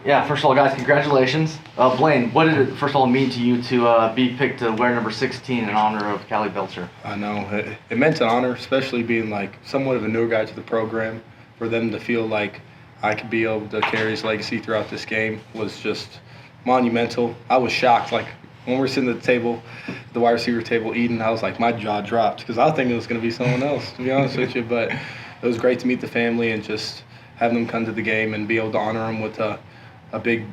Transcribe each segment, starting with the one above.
Yeah, first of all, guys, congratulations. Blaine, what did it, first of all, mean to you to be picked to wear number 16 in honor of Cally Belcher? I know. It meant an honor, especially being like somewhat of a new guy to the program. For them to feel like I could be able to carry his legacy throughout this game was just monumental. I was shocked. Like, when we're sitting at the table, the wide receiver table, eating, I was like, my jaw dropped because I was thinking it was going to be someone else, to be honest with you. But it was great to meet the family and just have them come to the game and be able to honor them with a big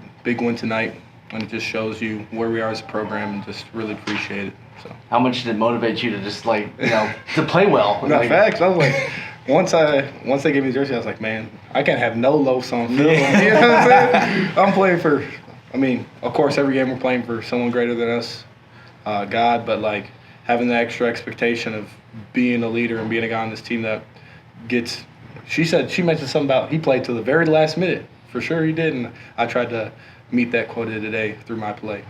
win tonight. And it just shows you where we are as a program and just really appreciate it. So. How much did it motivate you to just to play well? No, facts. I was like, once they gave me the jersey, I was like, man, I can't have no lows on film. You know what I'm saying? I'm playing for, of course, every game we're playing for someone greater than us, God, but like having the extra expectation of being a leader and being a guy on this team that gets, she mentioned something about he played till the very last minute. For sure he did, and I tried to meet that quota today through my play.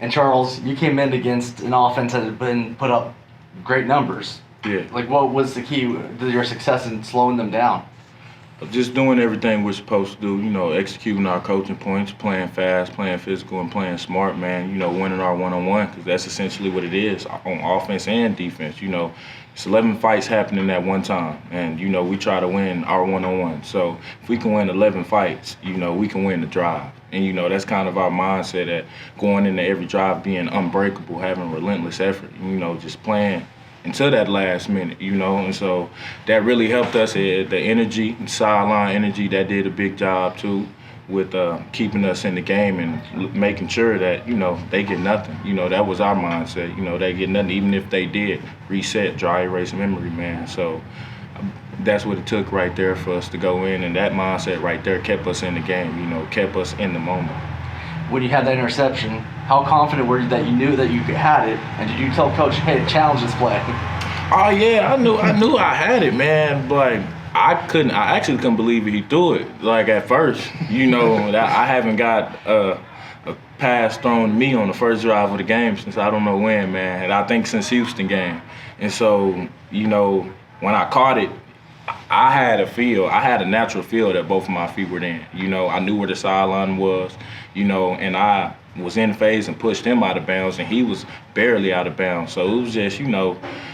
And Charles, you came in against an offense that had been put up great numbers. Yeah. Like, what was the key to your success in slowing them down? Just doing everything we're supposed to do, executing our coaching points, playing fast, playing physical, and playing smart, man, winning our one-on-one, because that's essentially what it is on offense and defense. It's 11 fights happening at one time, and, we try to win our one-on-one. So if we can win 11 fights, we can win the drive. And, that's kind of our mindset at going into every drive, being unbreakable, having relentless effort, just playing until that last minute, and so that really helped us. The energy, sideline energy, that did a big job too with keeping us in the game and making sure that, they get nothing. That was our mindset, they get nothing, even if they did reset, dry erase memory, man. So that's what it took right there for us to go in, and that mindset right there kept us in the game, kept us in the moment. When you had that interception, how confident were you that you knew that you had it? And did you tell Coach, hey, challenge this play? Oh, yeah, I knew I had it, man. But I actually couldn't believe he threw it. Like, at first, I haven't got a pass thrown to me on the first drive of the game since I don't know when, man. And I think since Houston game. And so, when I caught it, I had a natural feel that both of my feet were in. I knew where the sideline was, and I was in phase and pushed him out of bounds, and he was barely out of bounds. So it was just,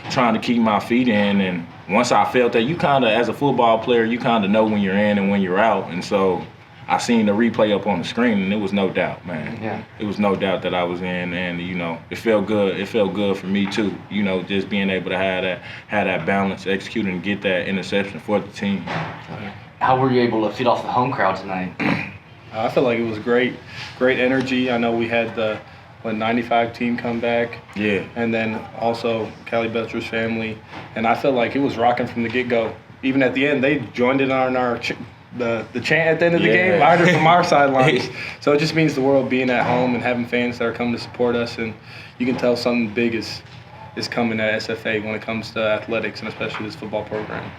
trying to keep my feet in. And once I felt that, you kind of, as a football player, you kind of know when you're in and when you're out. And so I seen the replay up on the screen, and it was no doubt, man. Yeah. It was no doubt that I was in, and it felt good. It felt good for me too. Just being able to have that balance, execute, and get that interception for the team. How were you able to feed off the home crowd tonight? I feel like it was great energy. I know we had the 95 team come back. Yeah. And then also Cally Belcher's family, and I felt like it was rocking from the get-go. Even at the end, they joined in on the chant at the end of the game. I heard it from our sidelines. So it just means the world being at home and having fans that are coming to support us, and you can tell something big is coming at SFA when it comes to athletics, and especially this football program.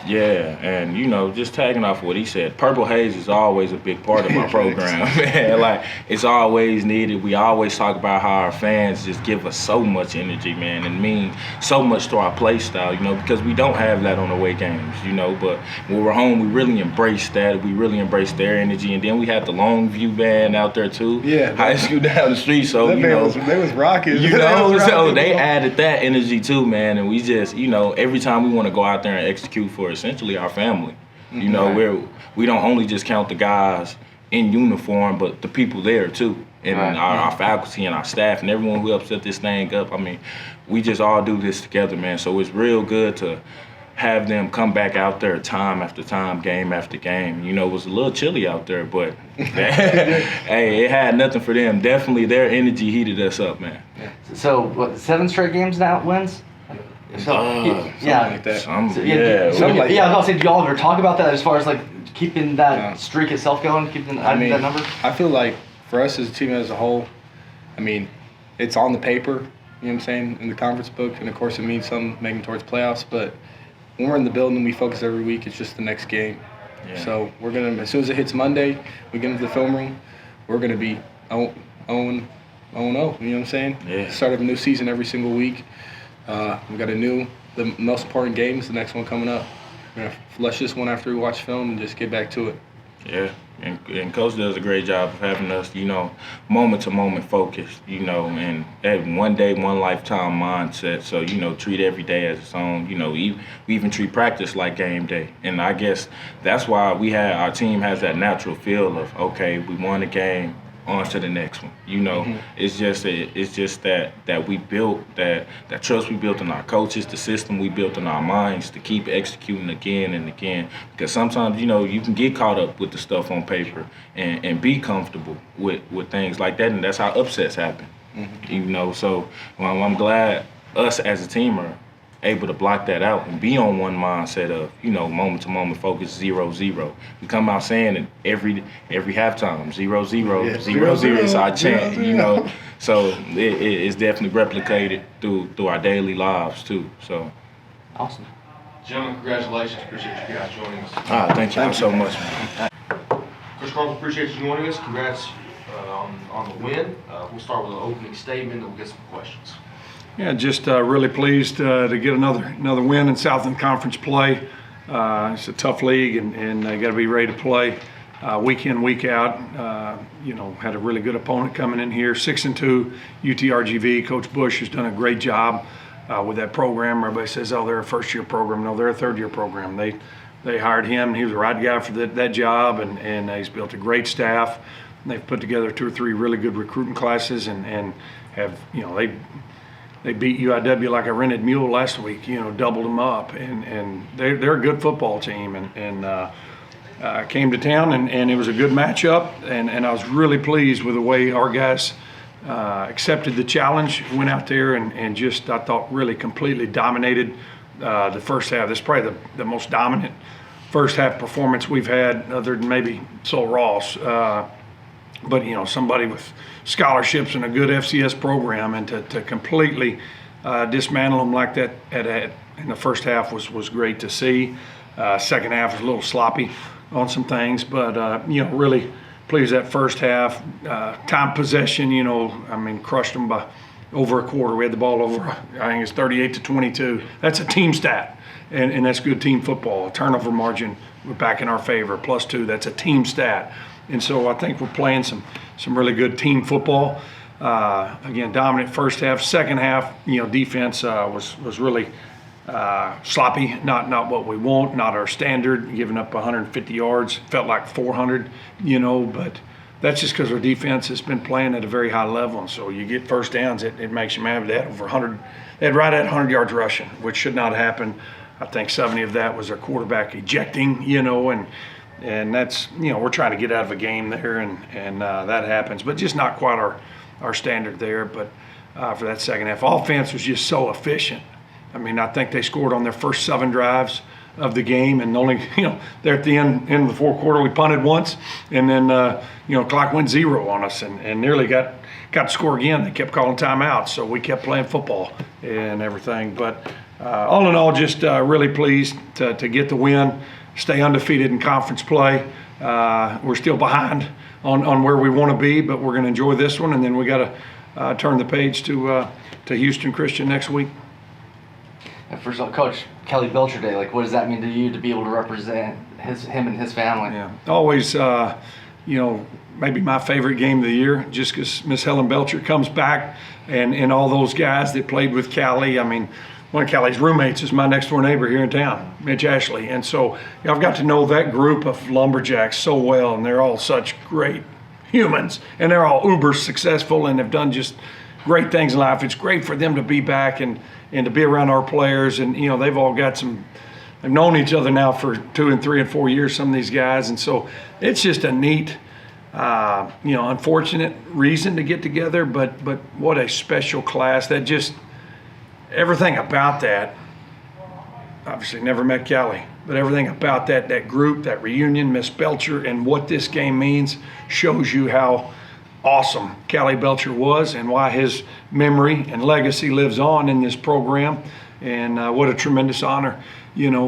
Yeah, and just tagging off what he said, Purple Haze is always a big part of our program, man. Like, it's always needed. We always talk about how our fans just give us so much energy, man, and mean so much to our play style, because we don't have that on away games, but when we're home, we really embrace that. We really embrace their energy, and then we had the Longview band out there too. Yeah, high school down the street, so that they was rocking. So they added that energy too, man, and we just, every time we want to go out there and execute for essentially our family. We don't only just count the guys in uniform, but the people there too, and our faculty and our staff and everyone who helps set this thing up. We just all do this together, man. So it's real good to have them come back out there time after time, game after game. It was a little chilly out there, but hey, it had nothing for them. Definitely their energy heated us up, man. Yeah. So, what, 7 straight games now wins? Something like that. I was gonna say, do y'all ever talk about that as far as like keeping that streak itself going, keeping that number? I feel like for us as a team as a whole, it's on the paper, you know what I'm saying, in the conference book, and of course it means something making towards playoffs, but when we're in the building, we focus every week, it's just the next game. Yeah. So we're gonna, as soon as it hits Monday, we get into the film room, we're gonna be 0-0, you know what I'm saying? Yeah. Start of a new season every single week. We got the most important game is the next one coming up. We're going to flush this one after we watch film and just get back to it. Yeah, and Coach does a great job of having us, moment to moment focused, and that one day, one lifetime mindset. So, treat every day as its own. We even treat practice like game day. And I guess that's why our team has that natural feel of, okay, we won the game, on to the next one. It's just that we built that trust we built in our coaches, the system we built in our minds to keep executing again and again. Because sometimes you can get caught up with the stuff on paper and be comfortable with things like that, and that's how upsets happen. So I'm glad us as a team are able to block that out and be on one mindset of, moment to moment focus, 0-0. We come out saying it every halftime, 0-0, Yeah. 0-0 is our chant, Yeah. So it's definitely replicated through our daily lives too. So Awesome. Gentlemen, congratulations. Appreciate you guys joining us. thank you so much, man. Coach Carthel, appreciate you joining us. Congrats on the win. We'll start with an opening statement and we'll get some questions. Yeah, just really pleased to get another win in Southland Conference play. It's a tough league, and they got to be ready to play week in, week out. Had a really good opponent coming in here, 6-2 UTRGV. Coach Bush has done a great job with that program. Everybody says, "Oh, they're a first-year program." No, they're a third-year program. They hired him. He was the right guy for that job, and he's built a great staff. They've put together 2 or 3 really good recruiting classes, and have They beat UIW like a rented mule last week, doubled them up. And they're a good football team. And came to town, and it was a good matchup. And I was really pleased with the way our guys accepted the challenge, went out there and just, I thought, really completely dominated the first half. This is probably the most dominant first half performance we've had, other than maybe Sol Ross. But somebody with scholarships and a good FCS program, and to completely dismantle them like that in the first half was great to see. Second half was a little sloppy on some things, but really pleased that first half. Time possession, crushed them by over a quarter. We had the ball over, I think it's 38-22. That's a team stat, and that's good team football. Turnover margin, we're back in our favor, +2. That's a team stat. And so I think we're playing some really good team football. Again, dominant first half. Second half, defense was really sloppy. Not what we want. Not our standard. Giving up 150 yards. Felt like 400. But that's just because our defense has been playing at a very high level. And so you get first downs, it makes you mad. They had over 100. They had right at 100 yards rushing, which should not happen. I think 70 of that was our quarterback ejecting. And that's, we're trying to get out of a game there, and that happens, but just not quite our standard there. But for that second half, offense was just so efficient. I think they scored on their first 7 drives of the game, and only, there at the end of the fourth quarter, we punted once, and then, clock went 0 on us, and nearly got to score again. They kept calling timeouts, so we kept playing football and everything. But all in all, just really pleased to get the win. Stay undefeated in conference play. We're still behind on where we want to be, but we're going to enjoy this one, and then we got to turn the page to Houston Christian next week. And first of all, Coach, Cally Belcher Day, what does that mean to you to be able to represent him and his family? Yeah, always, maybe my favorite game of the year, just because Miss Helen Belcher comes back, and all those guys that played with Cally. One of Cally's roommates is my next door neighbor here in town, Mitch Ashley. And so I've got to know that group of lumberjacks so well, and they're all such great humans, and they're all uber successful and have done just great things in life. It's great for them to be back and to be around our players. And, they've all got they've known each other now for 2 and 3 and 4 years, some of these guys. And so it's just a neat, unfortunate reason to get together, but what a special class. That just, everything about that, obviously never met Cally, but everything about that group, that reunion, Miss Belcher, and what this game means shows you how awesome Cally Belcher was and why his memory and legacy lives on in this program. And what a tremendous honor,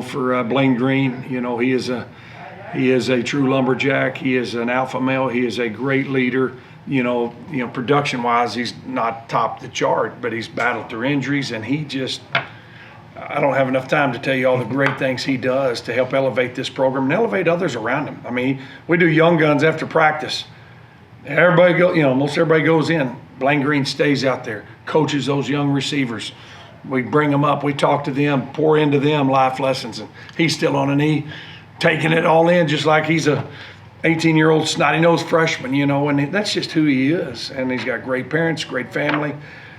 for Blaine Green. He is a true lumberjack. He is an alpha male. He is a great leader. Production-wise, he's not top the chart, but he's battled through injuries, and he just I don't have enough time to tell you all the great things he does to help elevate this program and elevate others around him. I mean, we do young guns after practice. Everybody most everybody goes in. Blaine Green stays out there, coaches those young receivers. We bring them up, we talk to them, pour into them life lessons, and he's still on a knee, taking it all in just like he's a 18-year-old snotty-nosed freshman, and that's just who he is. And he's got great parents, great family,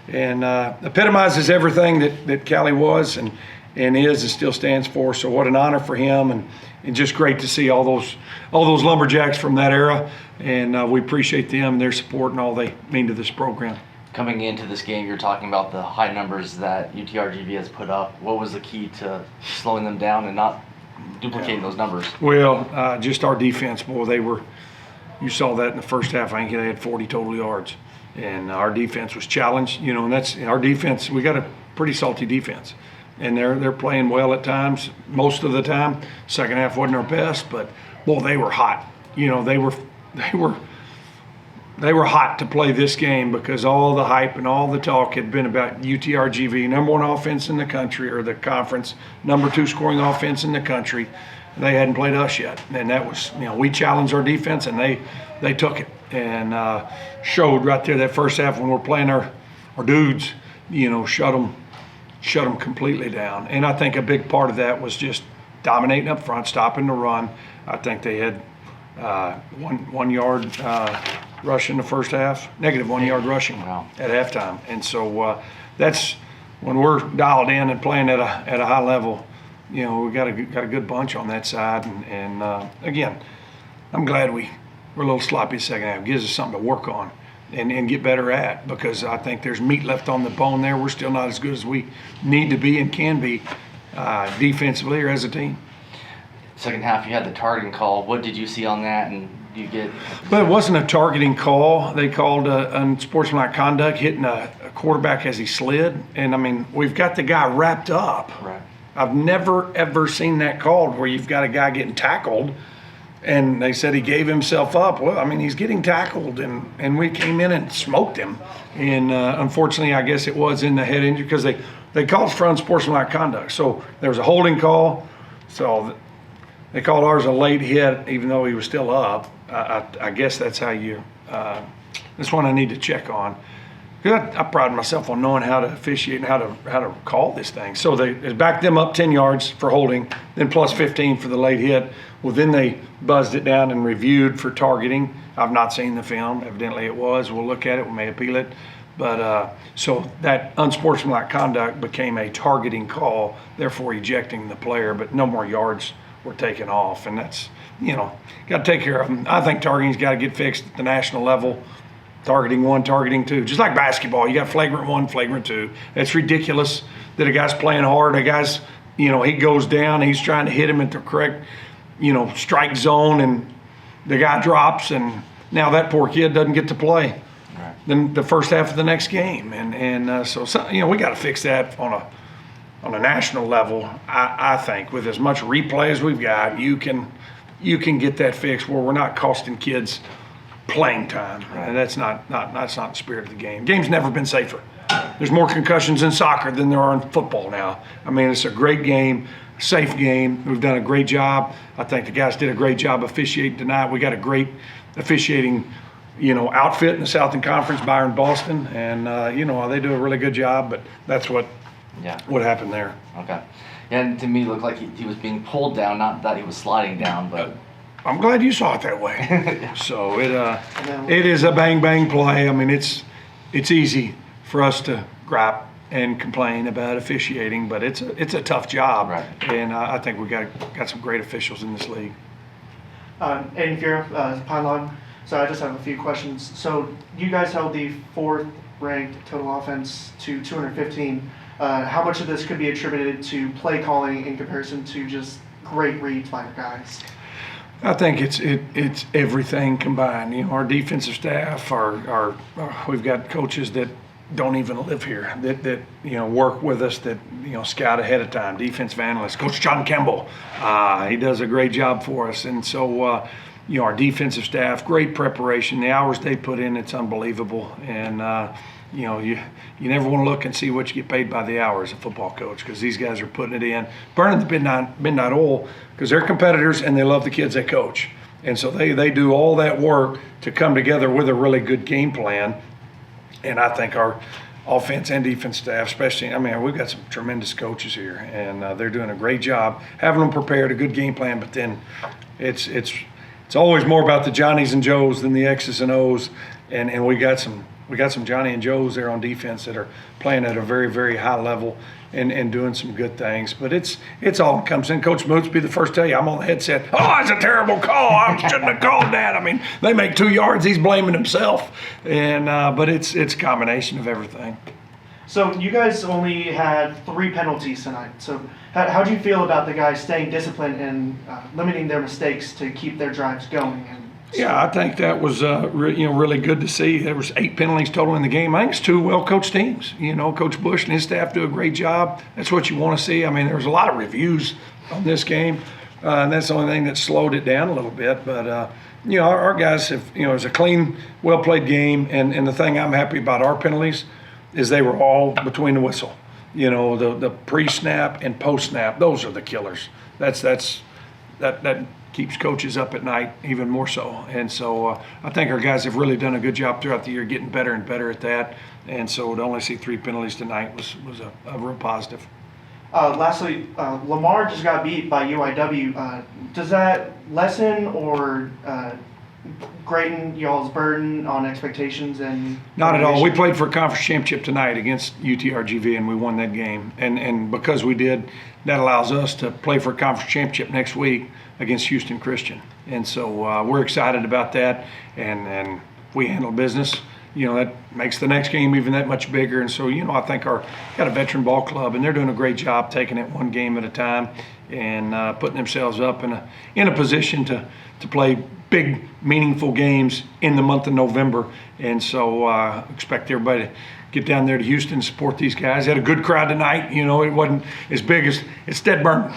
and epitomizes everything that Cally was and is and still stands for. So what an honor for him, and just great to see all those lumberjacks from that era, and we appreciate them and their support and all they mean to this program. Coming into this game, you're talking about the high numbers that UTRGV has put up. What was the key to slowing them down and not duplicating those numbers? Well, just our defense, boy, you saw that in the first half. I think they had 40 total yards. And our defense was challenged, and that's our defense. We got a pretty salty defense. And they're playing well at times, most of the time. Second half wasn't our best, but, boy, they were hot. They were hot to play this game because all the hype and all the talk had been about UTRGV, number 1 offense in the country, or the conference, number 2 scoring offense in the country. They hadn't played us yet, and that was, we challenged our defense, and they took it and showed right there that first half when we're playing our dudes, shut them completely down. And I think a big part of that was just dominating up front, stopping the run. I think they had 1 yard rush in the first half, negative 1 yard rushing at halftime. And so that's when we're dialed in and playing at a high level. We got a good bunch on that side. And again, I'm glad we're a little sloppy second half. It gives us something to work on and get better at, because I think there's meat left on the bone there. We're still not as good as we need to be and can be defensively or as a team. Second half, you had the targeting call. What did you see on that, and do you get? Well, it wasn't a targeting call. They called unsportsmanlike conduct, hitting a quarterback as he slid. And, I mean, we've got the guy wrapped up. Right. I've never, ever seen that called where you've got a guy getting tackled, and they said he gave himself up. Well, I mean, he's getting tackled, and we came in and smoked him. And unfortunately, I guess it was in the head injury because they called for unsportsmanlike conduct. So there was a holding call. So they called ours a late hit, even though he was still up. I guess that's how you that's one I need to check on. I pride myself on knowing how to officiate and how to call this thing. So they backed them up 10 yards for holding, then plus 15 for the late hit. Well, then they buzzed it down and reviewed for targeting. I've not seen the film. Evidently it was. We'll look at it. We may appeal it. But so that unsportsmanlike conduct became a targeting call, therefore ejecting the player, but no more yards were taken off. And that's, got to take care of them. I think targeting's got to get fixed at the national level. Targeting 1, targeting 2. Just like basketball, you got flagrant 1, flagrant 2. It's ridiculous that a guy's playing hard, a guy's, he goes down, he's trying to hit him at the correct, strike zone, and the guy drops, and now that poor kid doesn't get to play. Right. Then the first half of the next game, and so we got to fix that on a national level. I think with as much replay as we've got, you can get that fixed where we're not costing kids playing time, and that's not the spirit of the game. Game's never been safer. There's more concussions in soccer than there are in football now. I mean, it's a great game, safe game. We've done a great job. I think the guys did a great job officiating tonight. We got a great officiating, outfit in the Southern Conference, Byron Boston, and they do a really good job. But that's what happened there. Okay. And to me, it looked like he was being pulled down, not that he was sliding down, but. I'm glad you saw it that way. So it is a bang play. I mean, it's easy for us to gripe and complain about officiating, but it's a tough job. Right. And I think we got some great officials in this league. Aiden Fiera, Pine Log. So I just have a few questions. So you guys held the 4th ranked total offense to 215. How much of this could be attributed to play calling in comparison to just great reads by your guys? I think it's everything combined. Our defensive staff, we've got coaches that don't even live here, that work with us, that scout ahead of time. Defensive analyst, Coach John Kemble, he does a great job for us, and so our defensive staff, great preparation. The hours they put in, it's unbelievable. And, you never want to look and see what you get paid by the hour as a football coach, because these guys are putting it in, burning the midnight oil, because they're competitors and they love the kids they coach. And so they do all that work to come together with a really good game plan. And I think our offense and defense staff, especially, we've got some tremendous coaches here, and they're doing a great job having them prepared, a good game plan. But then it's always more about the Johnnies and Joes than the X's and O's. And we got some Johnny and Joes there on defense that are playing at a very, very high level and doing some good things. But it's all comes in. Coach Moots be the first to tell you, I'm on the headset, oh, it's a terrible call. I shouldn't have called that. They make 2 yards, he's blaming himself. And but it's a combination of everything. So you guys only had 3 penalties tonight. So how do you feel about the guys staying disciplined and limiting their mistakes to keep their drives going? Yeah, I think that was really good to see. There was 8 penalties total in the game. I think it's 2 well-coached teams. Coach Bush and his staff do a great job. That's what you want to see. There was a lot of reviews on this game, and that's the only thing that slowed it down a little bit. But our guys have, it was a clean, well-played game. And the thing I'm happy about our penalties is they were all between the whistle. The pre-snap and post-snap. Those are the killers. That keeps coaches up at night even more so. And so I think our guys have really done a good job throughout the year, getting better and better at that. And so to only see 3 penalties tonight was a real positive. Lastly, Lamar just got beat by UIW. Does that lessen or greaten y'all's burden on expectations? And not at all. We played for a conference championship tonight against UTRGV, and we won that game. And because we did, that allows us to play for a conference championship next week against Houston Christian. And so we're excited about that, and we handle business. That makes the next game even that much bigger. And so, I think got a veteran ball club, and they're doing a great job taking it one game at a time and putting themselves up in a position to play big, meaningful games in the month of November. And so expect everybody to get down there to Houston and support these guys. Had a good crowd tonight. It wasn't as big as it's Deadburn.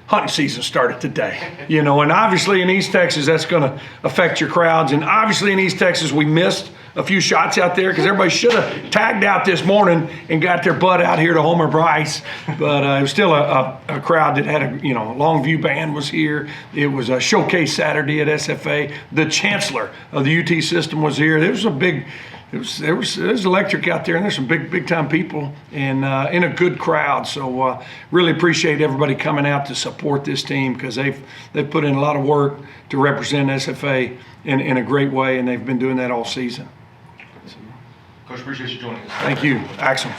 Hunting season started today, and obviously in East Texas, that's going to affect your crowds. And obviously in East Texas, we missed a few shots out there because everybody should have tagged out this morning and got their butt out here to Homer Bryce. But it was still a crowd that had a Longview band was here. It was a showcase Saturday at SFA. The chancellor of the UT system was here. There was a big. It was electric out there, and there's some big time people and in a good crowd. So really appreciate everybody coming out to support this team, because they've put in a lot of work to represent SFA in a great way, and they've been doing that all season. Coach, appreciate you joining us. Thank you, Axel.